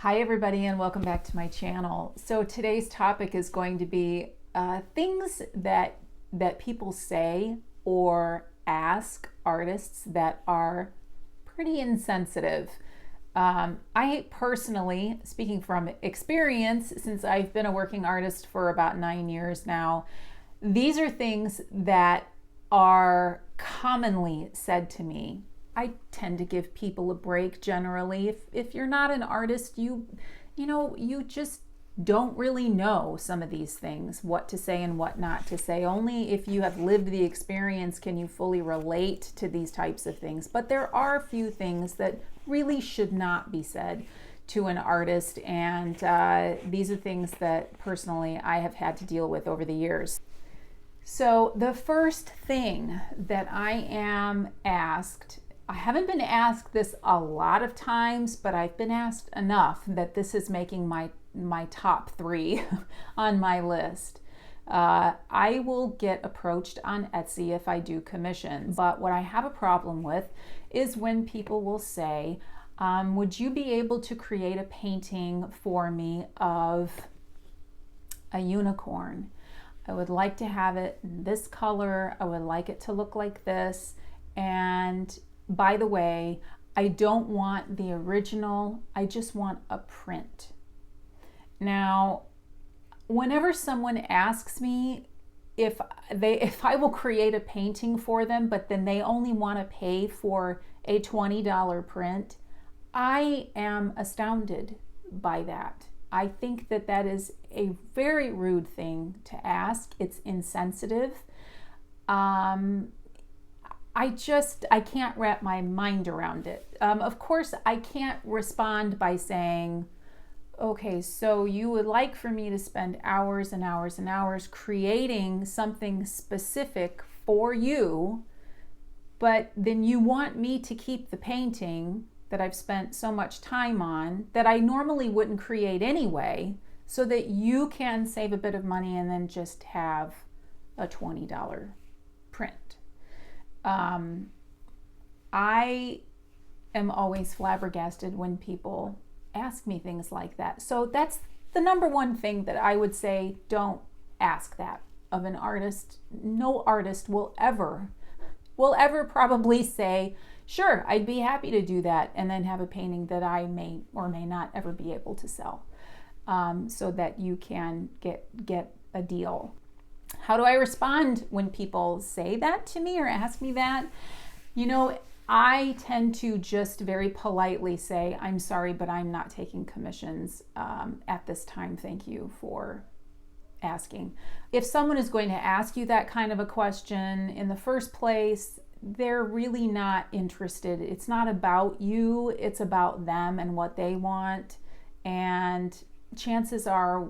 Hi everybody and welcome back to my channel. So today's topic is going to be things that people say or ask artists that are pretty insensitive. I personally, speaking from experience, since I've been a working artist for about 9 years now, these are things that are commonly said to me. I tend to give people a break generally. If you're not an artist, you just don't really know some of these things, what to say and what not to say. Only if you have lived the experience can you fully relate to these types of things. But there are a few things that really should not be said to an artist, and these are things that personally I have had to deal with over the years. So the first thing that I am asked, I haven't been asked this a lot of times, but I've been asked enough that this is making my top 3 on my list. I will get approached on Etsy if I do commissions, but what I have a problem with is when people will say, would you be able to create a painting for me of a unicorn? I would like to have it in this color. I would like it to look like this. And by the way, I don't want the original. I just want a print. Now, whenever someone asks me if I will create a painting for them, but then they only want to pay for a $20 print, I am astounded by that. I think that that is a very rude thing to ask. It's insensitive. I can't wrap my mind around it. Of course, I can't respond by saying, okay, so you would like for me to spend hours and hours and hours creating something specific for you, but then you want me to keep the painting that I've spent so much time on that I normally wouldn't create anyway, so that you can save a bit of money and then just have a $20 print. I am always flabbergasted when people ask me things like that. So that's the number one thing that I would say, don't ask that of an artist. No artist will ever probably say, sure, I'd be happy to do that, and then have a painting that I may or may not ever be able to sell, so that you can get a deal. How do I respond when people say that to me or ask me that? I tend to just very politely say, I'm sorry, but I'm not taking commissions at this time. Thank you for asking. If someone is going to ask you that kind of a question in the first place, they're really not interested. It's not about you, it's about them and what they want. And chances are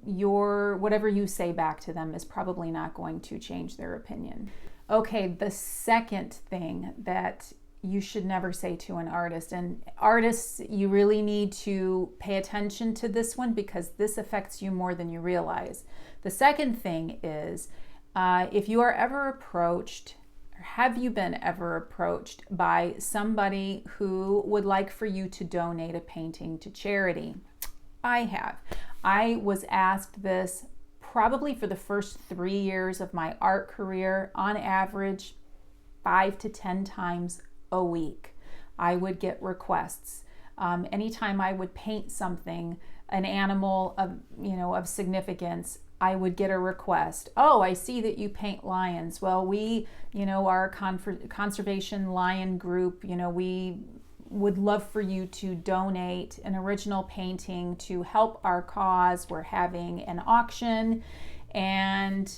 whatever you say back to them is probably not going to change their opinion. Okay, the second thing that you should never say to an artist, and artists, you really need to pay attention to this one because this affects you more than you realize. The second thing is, if you are ever approached, or have you been ever approached by somebody who would like for you to donate a painting to charity? I have. I was asked this probably for the first 3 years of my art career, on average 5 to 10 times a week. I would get requests. Anytime I would paint something, an animal of significance, I would get a request. Oh, I see that you paint lions. Well, we, our conservation lion group, we would love for you to donate an original painting to help our cause. We're having an auction, and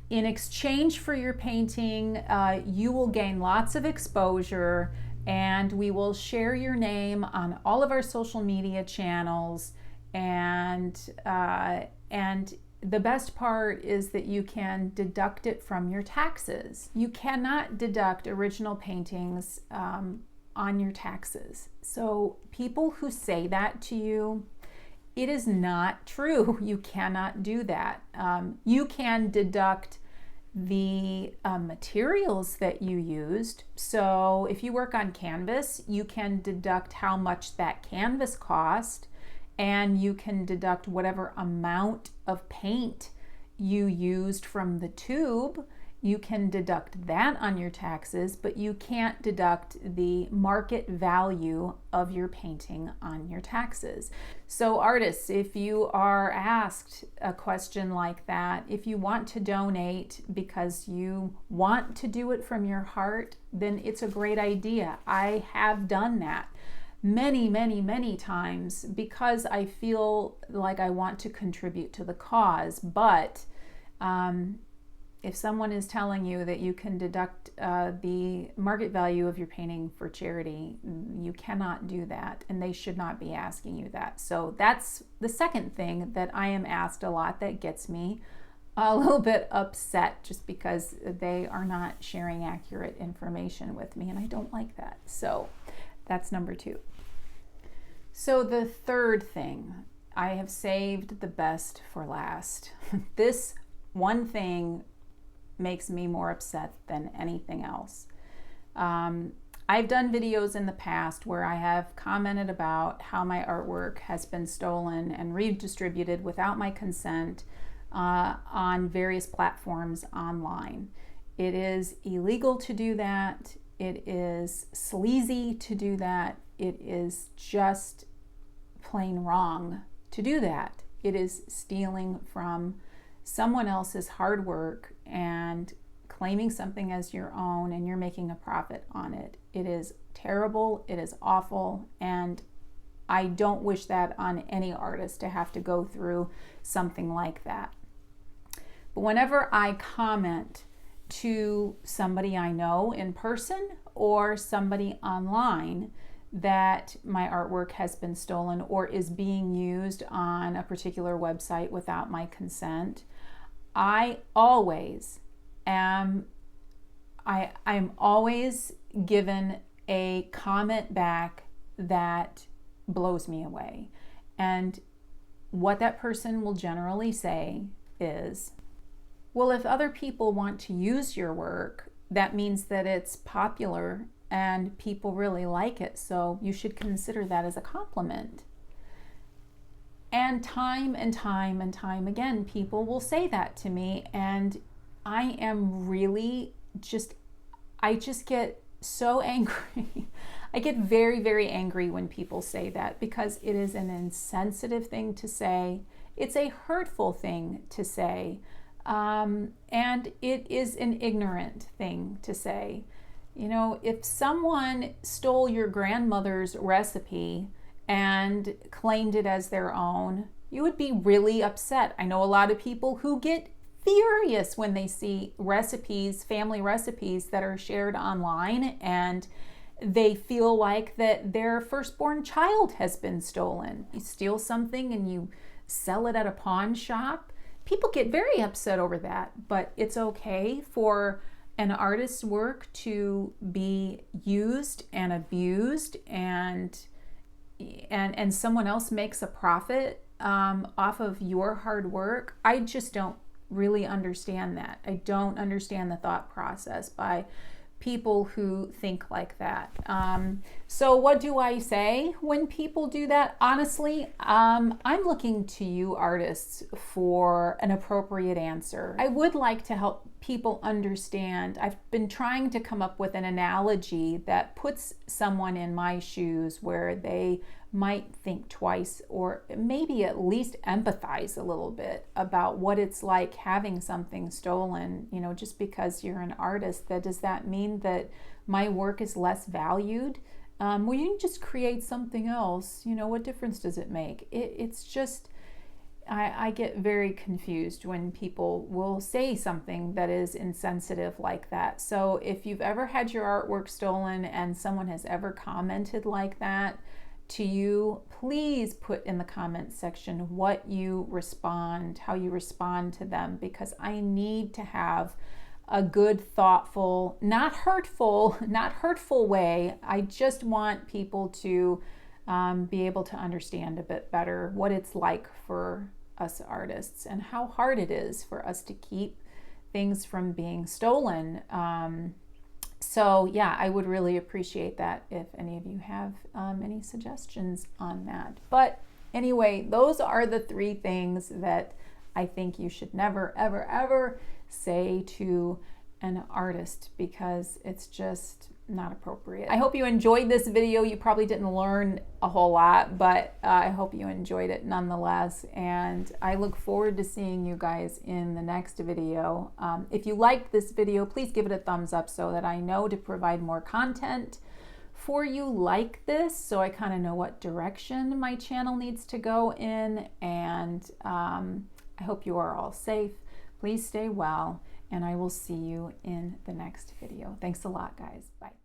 in exchange for your painting, you will gain lots of exposure, and we will share your name on all of our social media channels. And the best part is that you can deduct it from your taxes. You cannot deduct original paintings on your taxes. So people who say that to you, it is not true. You cannot do that. You can deduct the materials that you used. So if you work on canvas, you can deduct how much that canvas cost, and you can deduct whatever amount of paint you used from the tube. You can deduct that on your taxes, but you can't deduct the market value of your painting on your taxes. So artists, if you are asked a question like that, if you want to donate because you want to do it from your heart, then it's a great idea. I have done that many times because I feel like I want to contribute to the cause. But if someone is telling you that you can deduct the market value of your painting for charity, you cannot do that, and they should not be asking you that. So that's the second thing that I am asked a lot that gets me a little bit upset, just because they are not sharing accurate information with me, and I don't like that. So that's number 2. So the third thing, I have saved the best for last. This one thing makes me more upset than anything else. I've done videos in the past where I have commented about how my artwork has been stolen and redistributed without my consent on various platforms online. It is illegal to do that. It is sleazy to do that. It is just plain wrong to do that. It is stealing from someone else's hard work and claiming something as your own, and you're making a profit on it. It is terrible, it is awful, and I don't wish that on any artist to have to go through something like that. But whenever I comment to somebody I know in person or somebody online that my artwork has been stolen or is being used on a particular website without my consent, I always am I'm always given a comment back that blows me away. And what that person will generally say is, well, if other people want to use your work, that means that it's popular and people really like it, so you should consider that as a compliment. And time again, people will say that to me, and I am really I just get so angry. I get very angry when people say that, because it is an insensitive thing to say. It's a hurtful thing to say. And it is an ignorant thing to say. You know, if someone stole your grandmother's recipe and claimed it as their own, you would be really upset. I know a lot of people who get furious when they see recipes, family recipes that are shared online, and they feel like that their firstborn child has been stolen. You steal something and you sell it at a pawn shop. People get very upset over that, but it's okay for an artist's work to be used and abused, and someone else makes a profit off of your hard work. I just don't really understand that. I don't understand the thought process by people who think like that. So what do I say when people do that? Honestly, I'm looking to you artists for an appropriate answer. I would like to help people understand. I've been trying to come up with an analogy that puts someone in my shoes where they might think twice, or maybe at least empathize a little bit about what it's like having something stolen. You know, just because you're an artist, does that mean that my work is less valued? Well, you can just create something else. You know, what difference does it make? It's just, I get very confused when people will say something that is insensitive like that. So if you've ever had your artwork stolen and someone has ever commented like that to you, please put in the comments section how you respond to them, because I need to have a good, thoughtful, not hurtful way. I just want people to be able to understand a bit better what it's like for us artists and how hard it is for us to keep things from being stolen. So yeah, I would really appreciate that if any of you have any suggestions on that. But Anyway, those are the 3 things that I think you should never, ever, ever say to an artist, because it's just not appropriate. I hope you enjoyed this video. You probably didn't learn a whole lot, but I hope you enjoyed it nonetheless. And I look forward to seeing you guys in the next video. If you liked this video, please give it a thumbs up so that I know to provide more content for you like this, so I kind of know what direction my channel needs to go in. And I hope you are all safe. Please stay well, and I will see you in the next video. Thanks a lot, guys. Bye.